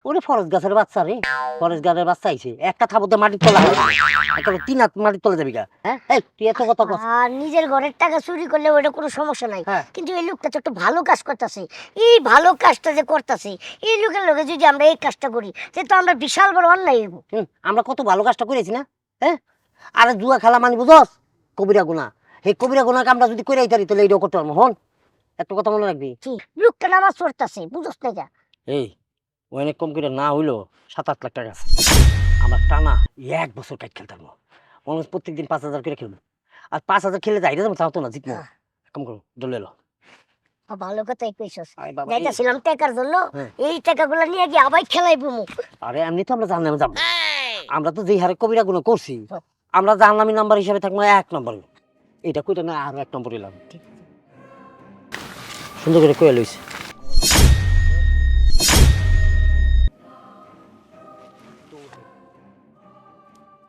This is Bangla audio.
ওরে ফরেস্ট গাছের বাচ্চা রে, ফরেস্ট গাছের বাচ্চা আইছে একটা থাবতে মাটির তলা একটা তিন হাত মাটির তলে যাবি গা। হ্যাঁ এই তুই এত কথা কস। আর নিজের ঘরের টাকা চুরি করলে ওটা কোনো সমস্যা নাই, হ্যাঁ। কিন্তু এই লোকটা তো একটা ভালো কাজ করতেছে। এই ভালো কাজটা যে করতেছে, এই লোকের লগে যদি আমরা এই কাজটা করি তো আমরা বিশাল বড় অন্যায় হইব। আমরা কত ভালো কাজটা করেছি না? হ্যাঁ, আরে জুয়া খেলা মানে বুঝস কবিরা গুণা, এই কবিরা গুণাকে আমরা যদি করে আইতারি তাহলে এইটাও করতে পারবো। হন একটা কথা মনে রাখবি, কি লোকটা নামাজ পড়তেছে বুঝছ না যা? এই অনেক কম করে না হইলো 7-8 লাখ টাকা আমরা টানা 1 বছর কাজ খেলতাম। মানুষ প্রত্যেকদিন 5,000 করে খেলবো, আর 5,000 খেলে যাই যাবো তাও তো না জিতবো। কম করো দলে এলো। ভালো কথাই কইছস। আরে বাবা, যাইতাছিলাম টাকার জন্য, হ্যাঁ। এই টাকাগুলো নিয়ে গিয়ে আবার খেলাইবো মুখ। আরে এমনি তো আমরা জাহান্নামে যাবো। আমরা তো যেই হারে কবিরা গুণ করছি, আমরা জাহান্নামী নাম্বার হিসাবে থাকবো 1 নম্বর। এটা কইটা না আরো 1 নম্বর এলাম। সুন্দর করে কয়ে লইছে।